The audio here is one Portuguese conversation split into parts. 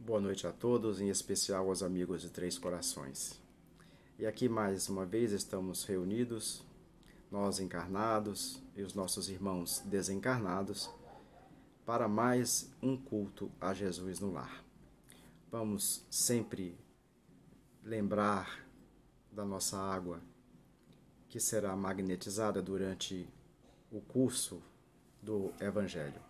Boa noite a todos, em especial aos amigos de Três Corações. E aqui mais uma vez estamos reunidos, nós encarnados e os nossos irmãos desencarnados, para mais um culto a Jesus no lar. Vamos sempre lembrar da nossa água que será magnetizada durante o curso do Evangelho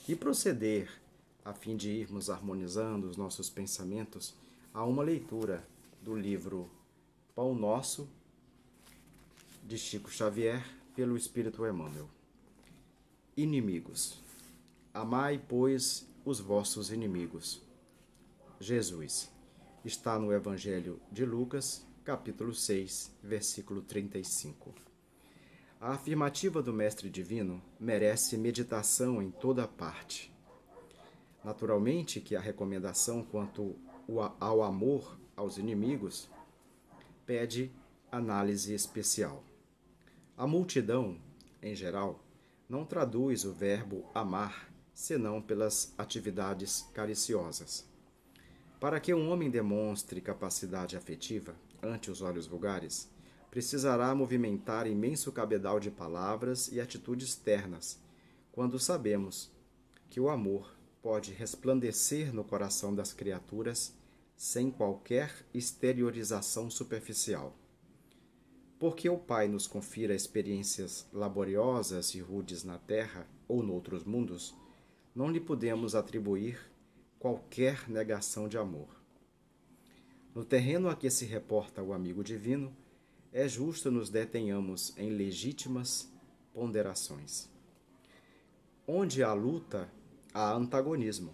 e proceder a fim de irmos harmonizando os nossos pensamentos a uma leitura do livro Pão Nosso, de Chico Xavier, pelo Espírito Emmanuel. Inimigos. Amai, pois, os vossos inimigos. Jesus. Está no Evangelho de Lucas, capítulo 6, versículo 35. A afirmativa do Mestre Divino merece meditação em toda parte. Naturalmente que a recomendação quanto ao amor aos inimigos pede análise especial. A multidão, em geral, não traduz o verbo amar senão pelas atividades cariciosas. Para que um homem demonstre capacidade afetiva ante os olhos vulgares, precisará movimentar imenso cabedal de palavras e atitudes ternas, quando sabemos que o amor pode resplandecer no coração das criaturas sem qualquer exteriorização superficial. Porque o Pai nos confira experiências laboriosas e rudes na Terra ou noutros mundos, não lhe podemos atribuir qualquer negação de amor. No terreno a que se reporta o amigo divino, é justo nos detenhamos em legítimas ponderações. Onde há luta, há antagonismo,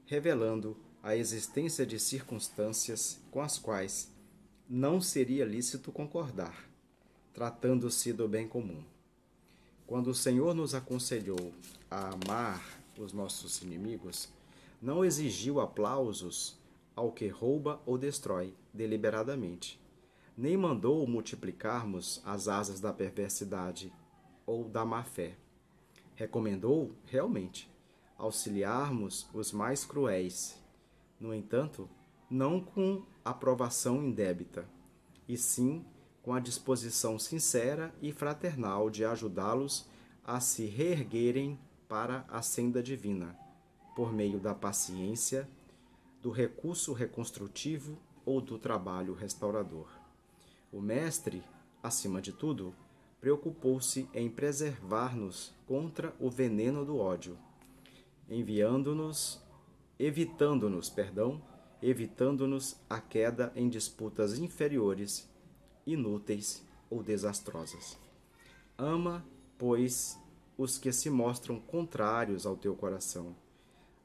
revelando a existência de circunstâncias com as quais não seria lícito concordar, tratando-se do bem comum. Quando o Senhor nos aconselhou a amar os nossos inimigos, não exigiu aplausos ao que rouba ou destrói deliberadamente, nem mandou multiplicarmos as asas da perversidade ou da má-fé. Recomendou, realmente, auxiliarmos os mais cruéis, no entanto, não com aprovação indébita, e sim com a disposição sincera e fraternal de ajudá-los a se reerguerem para a senda divina, por meio da paciência, do recurso reconstrutivo ou do trabalho restaurador. O Mestre, acima de tudo, preocupou-se em preservar-nos contra o veneno do ódio, evitando-nos a queda em disputas inferiores, inúteis ou desastrosas. Ama, pois, os que se mostram contrários ao teu coração,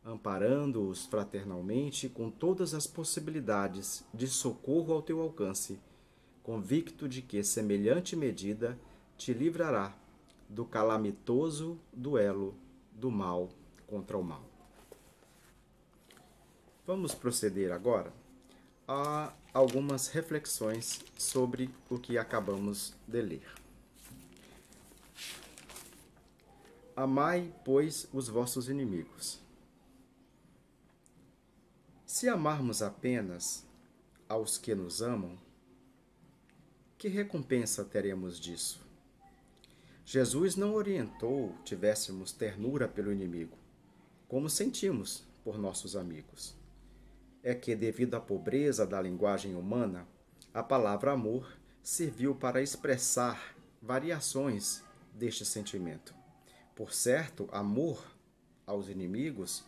amparando-os fraternalmente com todas as possibilidades de socorro ao teu alcance, convicto de que semelhante medida te livrará do calamitoso duelo do mal contra o mal. Vamos proceder agora a algumas reflexões sobre o que acabamos de ler. Amai, pois, os vossos inimigos. Se amarmos apenas aos que nos amam, que recompensa teremos disso? Jesus não orientou tivéssemos ternura pelo inimigo, como sentimos por nossos amigos. É que, devido à pobreza da linguagem humana, a palavra amor serviu para expressar variações deste sentimento. Por certo, amor aos inimigos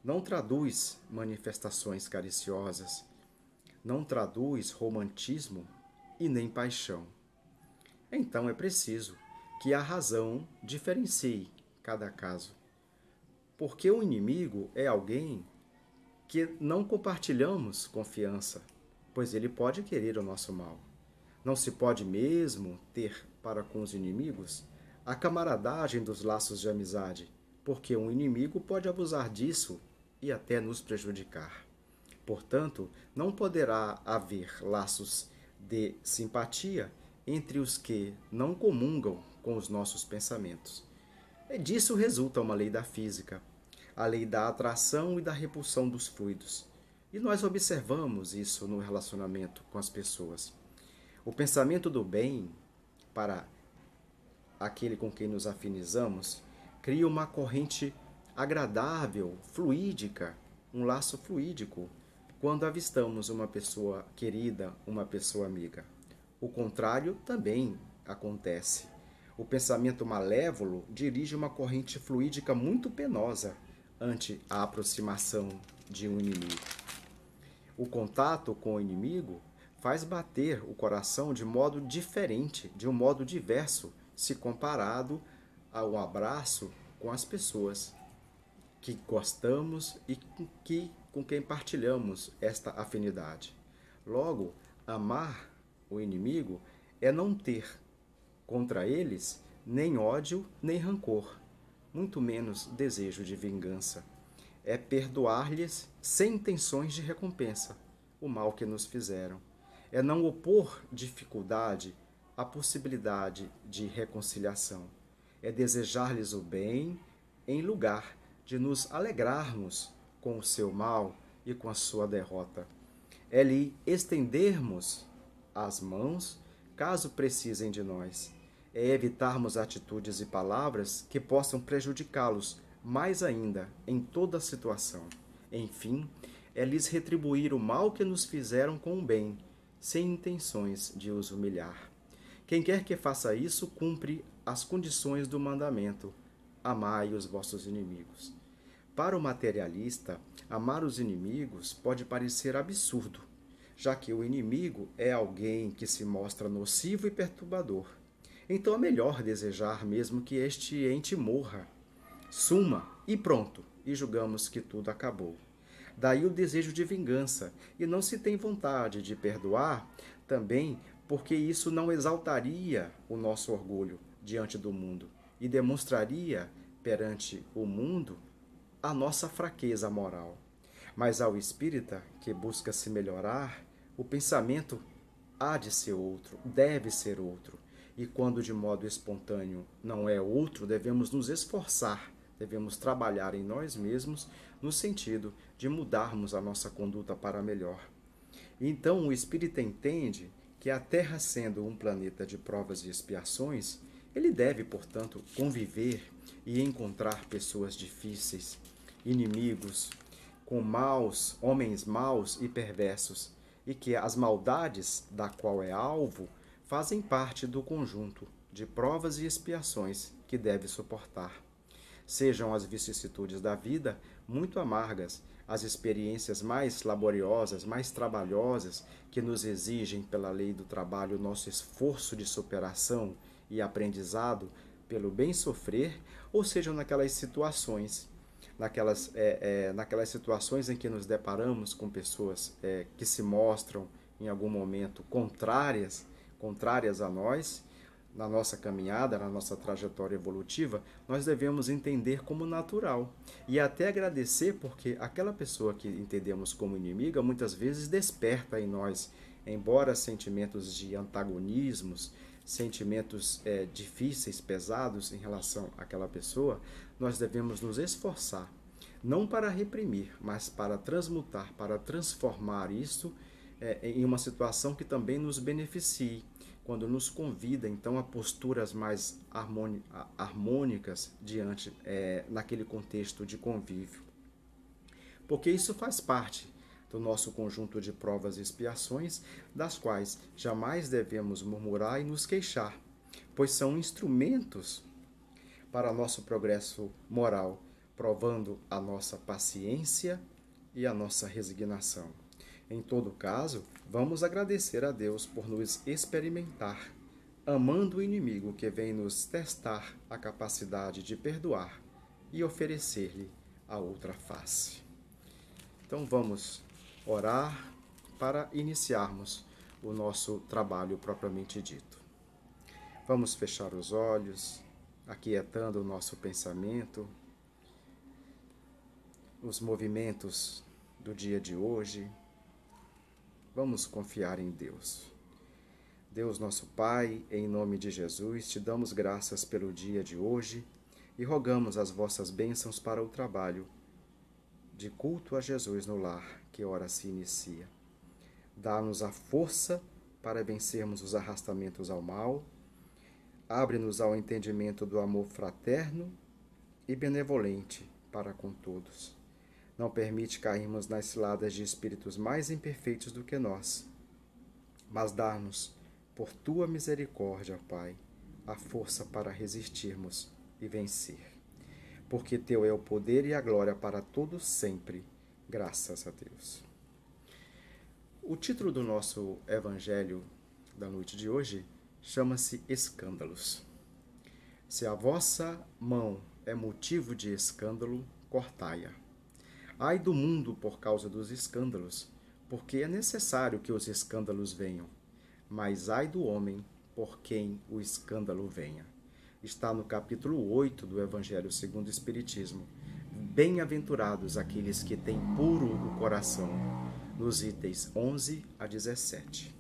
não traduz manifestações cariciosas, não traduz romantismo e nem paixão. Então é preciso que a razão diferencie cada caso. Porque o inimigo é alguém que não compartilhamos confiança, pois ele pode querer o nosso mal. Não se pode mesmo ter para com os inimigos a camaradagem dos laços de amizade, porque um inimigo pode abusar disso e até nos prejudicar. Portanto, não poderá haver laços de simpatia entre os que não comungam com os nossos pensamentos. E disso resulta uma lei da física, a lei da atração e da repulsão dos fluidos. E nós observamos isso no relacionamento com as pessoas. O pensamento do bem para aquele com quem nos afinizamos cria uma corrente agradável, fluídica, um laço fluídico, quando avistamos uma pessoa querida, uma pessoa amiga. O contrário também acontece. O pensamento malévolo dirige uma corrente fluídica muito penosa ante a aproximação de um inimigo. O contato com o inimigo faz bater o coração de modo diferente, de um modo diverso, se comparado ao abraço com as pessoas que gostamos e com quem partilhamos esta afinidade. Logo, amar o inimigo é não ter contra eles nem ódio nem rancor, muito menos desejo de vingança. É perdoar-lhes sem intenções de recompensa o mal que nos fizeram. É não opor dificuldade à possibilidade de reconciliação. É desejar-lhes o bem em lugar de nos alegrarmos com o seu mal e com a sua derrota. É lhe estendermos as mãos caso precisem de nós. É evitarmos atitudes e palavras que possam prejudicá-los mais ainda em toda a situação. Enfim, é lhes retribuir o mal que nos fizeram com o bem, sem intenções de os humilhar. Quem quer que faça isso, cumpre as condições do mandamento: amai os vossos inimigos. Para o materialista, amar os inimigos pode parecer absurdo, já que o inimigo é alguém que se mostra nocivo e perturbador. Então é melhor desejar mesmo que este ente morra, suma e pronto, e julgamos que tudo acabou. Daí o desejo de vingança, e não se tem vontade de perdoar também porque isso não exaltaria o nosso orgulho diante do mundo e demonstraria perante o mundo a nossa fraqueza moral. Mas ao espírita que busca se melhorar, o pensamento há de ser outro, deve ser outro. E quando de modo espontâneo não é outro, devemos nos esforçar, devemos trabalhar em nós mesmos no sentido de mudarmos a nossa conduta para melhor. Então o espírita entende que a Terra sendo um planeta de provas e expiações, ele deve, portanto, conviver e encontrar pessoas difíceis, inimigos, com homens maus e perversos, e que as maldades da qual é alvo fazem parte do conjunto de provas e expiações que deve suportar. Sejam as vicissitudes da vida muito amargas, as experiências mais laboriosas, mais trabalhosas, que nos exigem pela lei do trabalho nosso esforço de superação e aprendizado pelo bem sofrer, ou sejam naquelas situações em que nos deparamos com pessoas que se mostram em algum momento contrárias a nós, na nossa caminhada, na nossa trajetória evolutiva, nós devemos entender como natural e até agradecer, porque aquela pessoa que entendemos como inimiga muitas vezes desperta em nós, embora sentimentos de antagonismos, sentimentos difíceis, pesados em relação àquela pessoa, nós devemos nos esforçar, não para reprimir, mas para transmutar, para transformar isso em uma situação que também nos beneficie, quando nos convida então a posturas mais harmônicas diante naquele contexto de convívio. Porque isso faz parte do nosso conjunto de provas e expiações, das quais jamais devemos murmurar e nos queixar, pois são instrumentos para nosso progresso moral, provando a nossa paciência e a nossa resignação. Em todo caso, vamos agradecer a Deus por nos experimentar, amando o inimigo que vem nos testar a capacidade de perdoar e oferecer-lhe a outra face. Então vamos orar para iniciarmos o nosso trabalho propriamente dito. Vamos fechar os olhos, aquietando o nosso pensamento, os movimentos do dia de hoje. Vamos confiar em Deus. Deus nosso Pai, em nome de Jesus, te damos graças pelo dia de hoje e rogamos as vossas bênçãos para o trabalho de culto a Jesus no lar que ora se inicia. Dá-nos a força para vencermos os arrastamentos ao mal, abre-nos ao entendimento do amor fraterno e benevolente para com todos. Não permite cairmos nas ciladas de espíritos mais imperfeitos do que nós, mas dá-nos, por tua misericórdia, Pai, a força para resistirmos e vencer. Porque teu é o poder e a glória para todos sempre, graças a Deus. O título do nosso evangelho da noite de hoje chama-se Escândalos. Se a vossa mão é motivo de escândalo, cortai-a. Ai do mundo por causa dos escândalos, porque é necessário que os escândalos venham. Mas ai do homem por quem o escândalo venha. Está no capítulo 8 do Evangelho segundo o Espiritismo. Bem-aventurados aqueles que têm puro o coração, nos itens 11 a 17.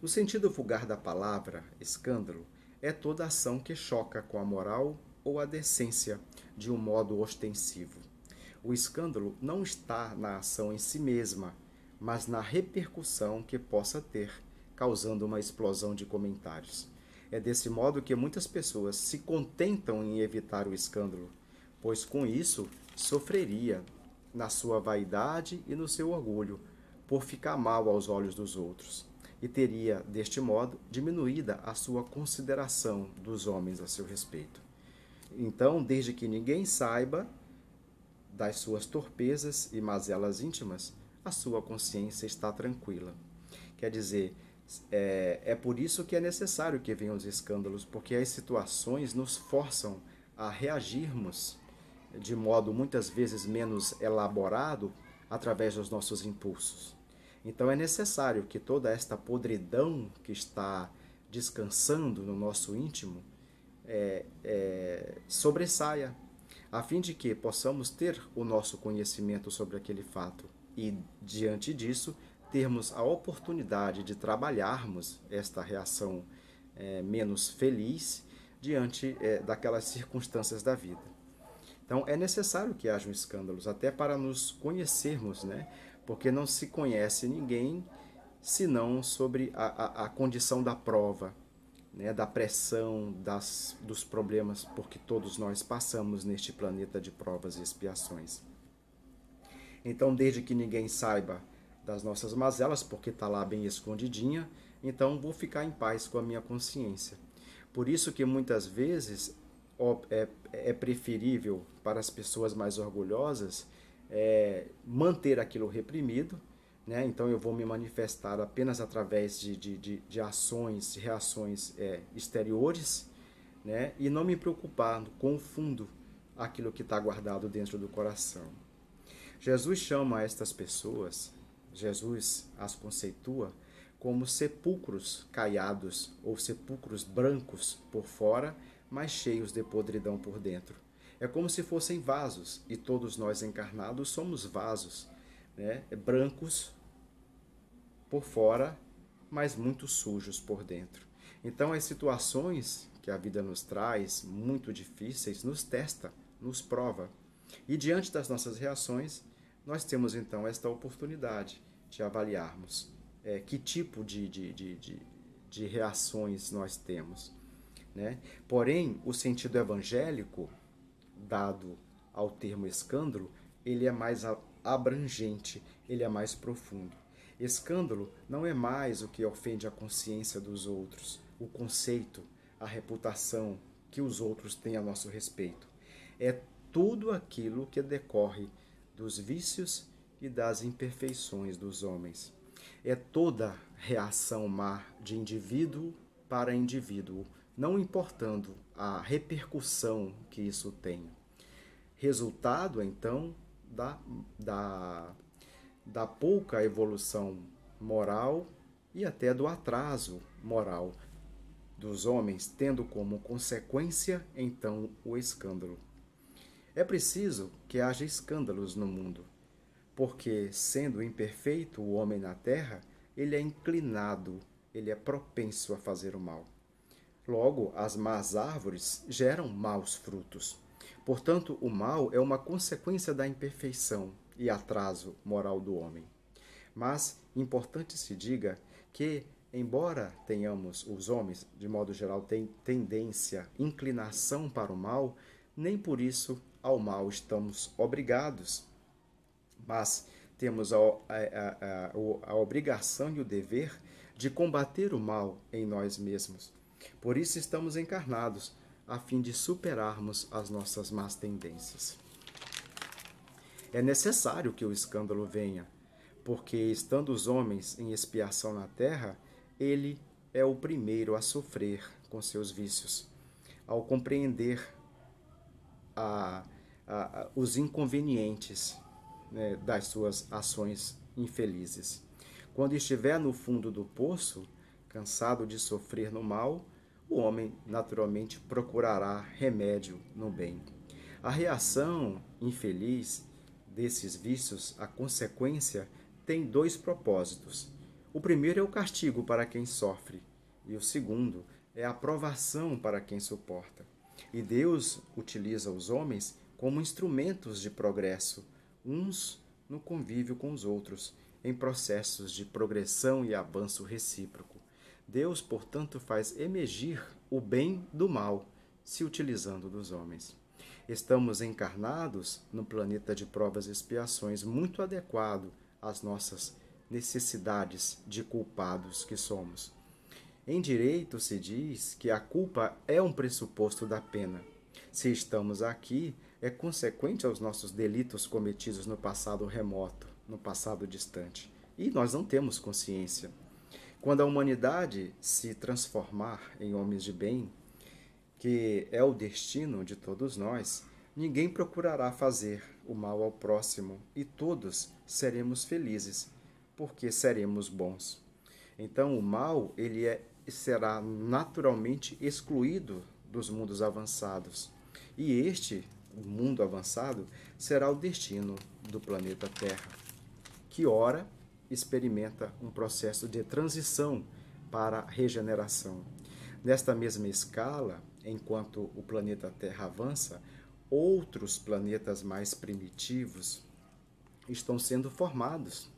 No sentido vulgar da palavra, escândalo é toda ação que choca com a moral ou a decência de um modo ostensivo. O escândalo não está na ação em si mesma, mas na repercussão que possa ter, causando uma explosão de comentários. É desse modo que muitas pessoas se contentam em evitar o escândalo, pois com isso sofreria na sua vaidade e no seu orgulho, por ficar mal aos olhos dos outros, e teria, deste modo, diminuída a sua consideração dos homens a seu respeito. Então, desde que ninguém saiba das suas torpezas e mazelas íntimas, a sua consciência está tranquila. Quer dizer, é por isso que é necessário que venham os escândalos, porque as situações nos forçam a reagirmos de modo muitas vezes menos elaborado através dos nossos impulsos. Então é necessário que toda esta podridão que está descansando no nosso íntimo sobressaia, a fim de que possamos ter o nosso conhecimento sobre aquele fato e, diante disso, termos a oportunidade de trabalharmos esta reação menos feliz diante daquelas circunstâncias da vida. Então, é necessário que hajam escândalos, até para nos conhecermos, né? Porque não se conhece ninguém senão sobre a condição da prova, né? Da pressão, dos problemas, porque todos nós passamos neste planeta de provas e expiações. Então, desde que ninguém saiba das nossas mazelas, porque está lá bem escondidinha, então vou ficar em paz com a minha consciência. Por isso que muitas vezes é preferível para as pessoas mais orgulhosas manter aquilo reprimido, né? Então eu vou me manifestar apenas através de ações, de reações exteriores, né? E não me preocupar com o fundo, aquilo que está guardado dentro do coração. Jesus chama estas pessoas, Jesus as conceitua como sepulcros caiados ou sepulcros brancos por fora, mas cheios de podridão por dentro. É como se fossem vasos, e todos nós encarnados somos vasos, né? Brancos por fora, mas muito sujos por dentro. Então as situações que a vida nos traz, muito difíceis, nos testa, nos prova. E diante das nossas reações, nós temos então esta oportunidade de avaliarmos que tipo de reações nós temos, né? Porém, o sentido evangélico, dado ao termo escândalo, ele é mais abrangente, ele é mais profundo. Escândalo não é mais o que ofende a consciência dos outros, o conceito, a reputação que os outros têm a nosso respeito. É tudo aquilo que decorre dos vícios e das imperfeições dos homens. É toda reação má de indivíduo para indivíduo, não importando a repercussão que isso tem. Resultado, então, da pouca evolução moral e até do atraso moral dos homens, tendo como consequência, então, o escândalo. É preciso que haja escândalos no mundo, porque, sendo imperfeito o homem na terra, ele é inclinado, ele é propenso a fazer o mal. Logo, as más árvores geram maus frutos. Portanto, o mal é uma consequência da imperfeição e atraso moral do homem. Mas importante se diga que, embora tenhamos, os homens, de modo geral, têm tendência, inclinação para o mal, nem por isso ao mal estamos obrigados, mas temos a obrigação e o dever de combater o mal em nós mesmos. Por isso estamos encarnados, a fim de superarmos as nossas más tendências. É necessário que o escândalo venha, porque, estando os homens em expiação na terra, ele é o primeiro a sofrer com seus vícios, ao compreender os inconvenientes, né, das suas ações infelizes. Quando estiver no fundo do poço, cansado de sofrer no mal, o homem naturalmente procurará remédio no bem. A reação infeliz desses vícios, a consequência, tem dois propósitos. O primeiro é o castigo para quem sofre, e o segundo é a provação para quem suporta. E Deus utiliza os homens como instrumentos de progresso, uns no convívio com os outros, em processos de progressão e avanço recíproco. Deus, portanto, faz emergir o bem do mal, se utilizando dos homens. Estamos encarnados no planeta de provas e expiações, muito adequado às nossas necessidades de culpados que somos. Em direito se diz que a culpa é um pressuposto da pena. Se estamos aqui, é consequente aos nossos delitos cometidos no passado remoto, no passado distante. E nós não temos consciência. Quando a humanidade se transformar em homens de bem, que é o destino de todos nós, ninguém procurará fazer o mal ao próximo e todos seremos felizes, porque seremos bons. Então o mal será naturalmente excluído dos mundos avançados. E este, o mundo avançado, será o destino do planeta Terra, que ora experimenta um processo de transição para a regeneração. Nesta mesma escala, enquanto o planeta Terra avança, outros planetas mais primitivos estão sendo formados,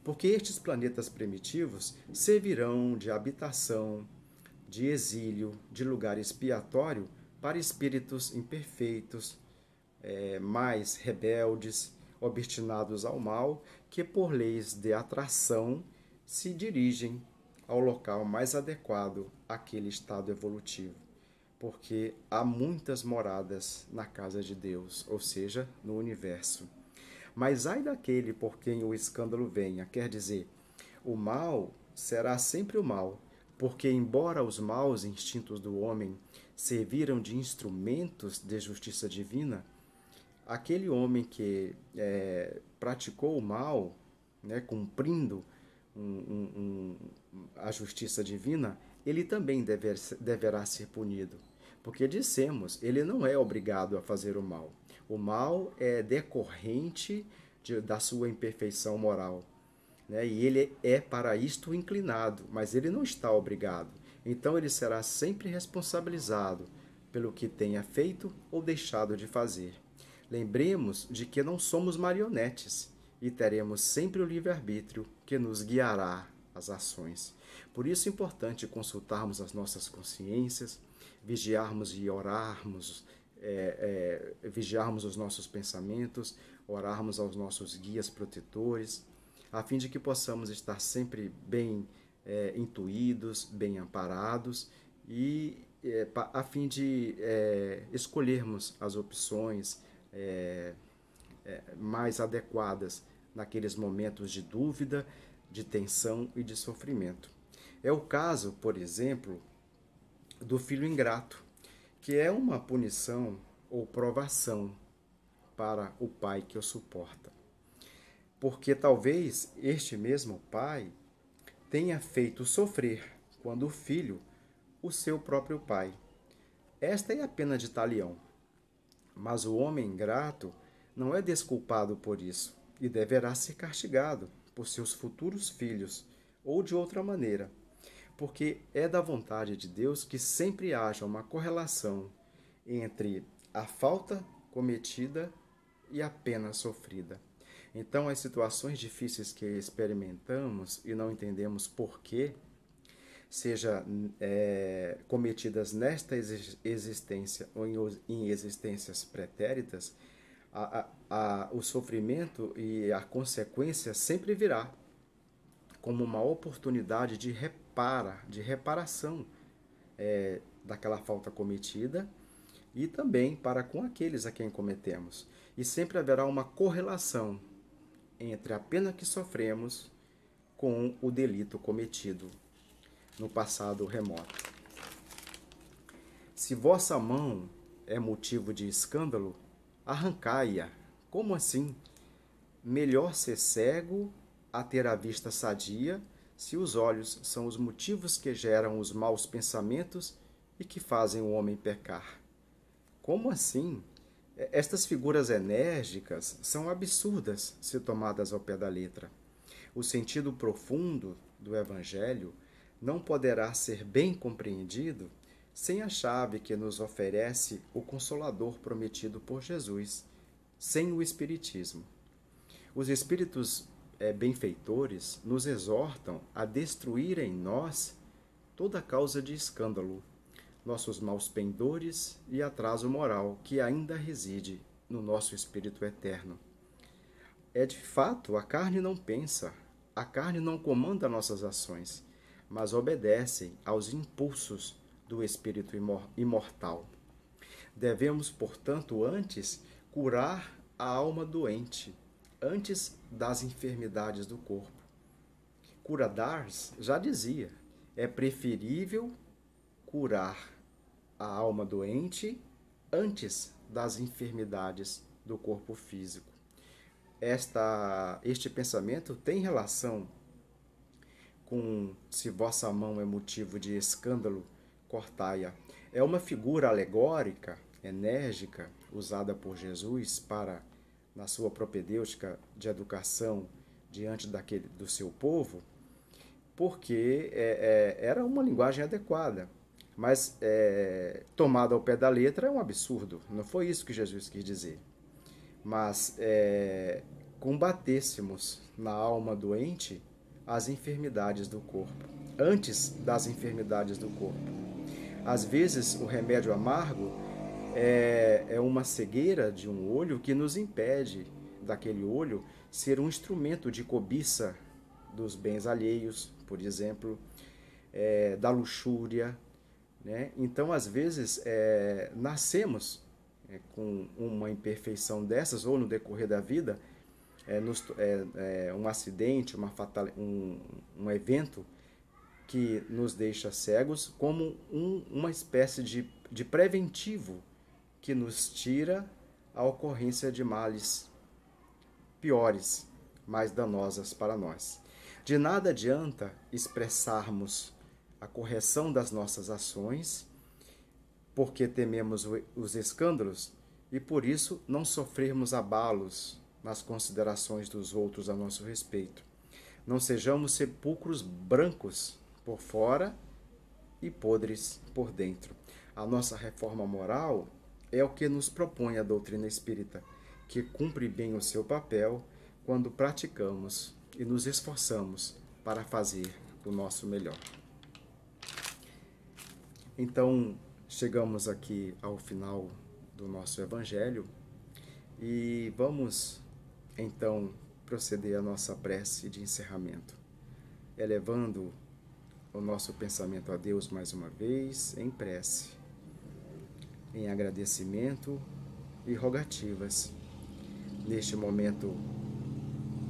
porque estes planetas primitivos servirão de habitação, de exílio, de lugar expiatório para espíritos imperfeitos, mais rebeldes, obstinados ao mal, que por leis de atração se dirigem ao local mais adequado àquele estado evolutivo. Porque há muitas moradas na casa de Deus, ou seja, no universo. Mas ai daquele por quem o escândalo venha, quer dizer, o mal será sempre o mal, porque embora os maus instintos do homem serviram de instrumentos de justiça divina, aquele homem que praticou o mal, né, cumprindo a justiça divina, ele também deverá ser punido. Porque dissemos, ele não é obrigado a fazer o mal. O mal é decorrente da sua imperfeição moral, né? E ele é para isto inclinado, mas ele não está obrigado. Então ele será sempre responsabilizado pelo que tenha feito ou deixado de fazer. Lembremos de que não somos marionetes e teremos sempre o livre-arbítrio que nos guiará às ações. Por isso é importante consultarmos as nossas consciências, vigiarmos e orarmos, vigiarmos os nossos pensamentos, orarmos aos nossos guias protetores, a fim de que possamos estar sempre bem intuídos, bem amparados e a fim de escolhermos as opções mais adequadas naqueles momentos de dúvida, de tensão e de sofrimento. É o caso, por exemplo, do filho ingrato, que é uma punição ou provação para o pai que o suporta. Porque talvez este mesmo pai tenha feito sofrer, quando o filho, o seu próprio pai. Esta é a pena de talião. Mas o homem ingrato não é desculpado por isso e deverá ser castigado por seus futuros filhos ou de outra maneira, porque é da vontade de Deus que sempre haja uma correlação entre a falta cometida e a pena sofrida. Então, as situações difíceis que experimentamos e não entendemos por quê, seja cometidas nesta existência ou em existências pretéritas, o sofrimento e a consequência sempre virá como uma oportunidade de reparação daquela falta cometida e também para com aqueles a quem cometemos. E sempre haverá uma correlação entre a pena que sofremos com o delito cometido no passado remoto. Se vossa mão é motivo de escândalo, arrancai-a. Como assim? Melhor ser cego a ter a vista sadia, se os olhos são os motivos que geram os maus pensamentos e que fazem o homem pecar. Como assim? Estas figuras enérgicas são absurdas se tomadas ao pé da letra. O sentido profundo do Evangelho não poderá ser bem compreendido sem a chave que nos oferece o Consolador prometido por Jesus, sem o Espiritismo. Os Espíritos benfeitores nos exortam a destruir em nós toda causa de escândalo, nossos maus pendores e atraso moral que ainda reside no nosso espírito eterno. De fato, a carne não pensa, a carne não comanda nossas ações, mas obedece aos impulsos do espírito imortal. Devemos, portanto, antes curar a alma doente, antes das enfermidades do corpo. Cura d'Ars já dizia, é preferível curar a alma doente antes das enfermidades do corpo físico. Este pensamento tem relação com se vossa mão é motivo de escândalo, cortai-a. É uma figura alegórica, enérgica, usada por Jesus para, na sua propedêutica de educação diante do seu povo, porque era uma linguagem adequada. Mas tomada ao pé da letra é um absurdo. Não foi isso que Jesus quis dizer. Mas combatêssemos na alma doente as enfermidades do corpo, antes das enfermidades do corpo. Às vezes, o remédio amargo é uma cegueira de um olho que nos impede daquele olho ser um instrumento de cobiça dos bens alheios, por exemplo, da luxúria, né? Então, às vezes, nascemos com uma imperfeição dessas, ou no decorrer da vida, um acidente, um evento que nos deixa cegos, como uma espécie de preventivo que nos tira a ocorrência de males piores, mais danosas para nós. De nada adianta expressarmos a correção das nossas ações, porque tememos os escândalos e por isso não sofrermos abalos nas considerações dos outros a nosso respeito. Não sejamos sepulcros brancos por fora e podres por dentro. A nossa reforma moral é o que nos propõe a doutrina espírita, que cumpre bem o seu papel quando praticamos e nos esforçamos para fazer o nosso melhor. Então, chegamos aqui ao final do nosso Evangelho e vamos, então, proceder à nossa prece de encerramento, elevando o nosso pensamento a Deus mais uma vez, em prece, em agradecimento e rogativas, neste momento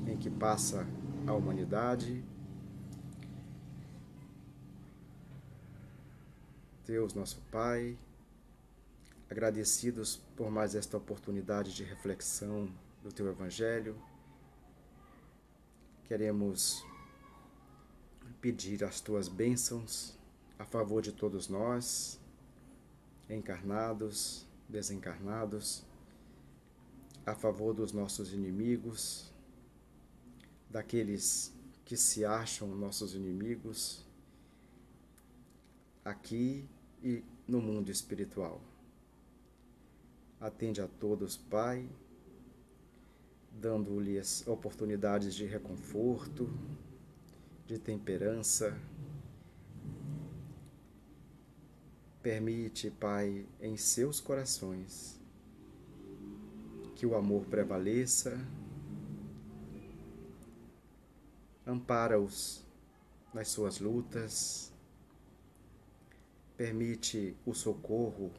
em que passa a humanidade. Deus, nosso Pai, agradecidos por mais esta oportunidade de reflexão do Teu Evangelho, queremos pedir as Tuas bênçãos a favor de todos nós, encarnados, desencarnados, a favor dos nossos inimigos, daqueles que se acham nossos inimigos, aqui e no mundo espiritual. Atende a todos, Pai, dando-lhes oportunidades de reconforto, de temperança. Permite, Pai, em seus corações, que o amor prevaleça. Ampara-os nas suas lutas. Permite o socorro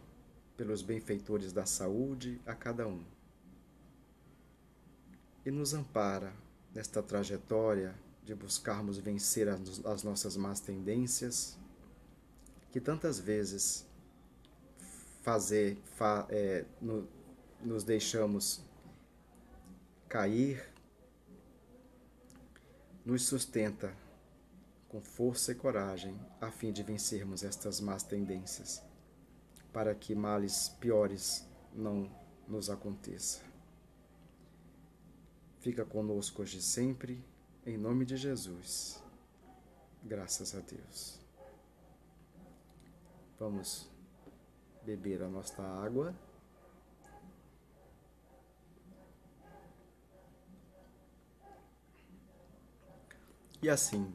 pelos benfeitores da saúde a cada um. E nos ampara nesta trajetória de buscarmos vencer as nossas más tendências, que tantas vezes nos deixamos cair. Nos sustenta com força e coragem a fim de vencermos estas más tendências, para que males piores não nos aconteça. Fica conosco hoje e sempre, em nome de Jesus. Graças a Deus. Vamos beber a nossa água. E assim,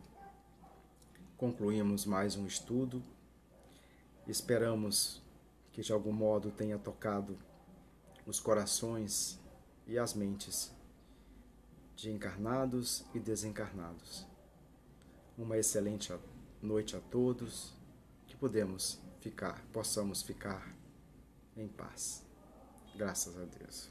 concluímos mais um estudo. Esperamos que de algum modo tenha tocado os corações e as mentes de encarnados e desencarnados. Uma excelente noite a todos, que possamos ficar em paz. Graças a Deus.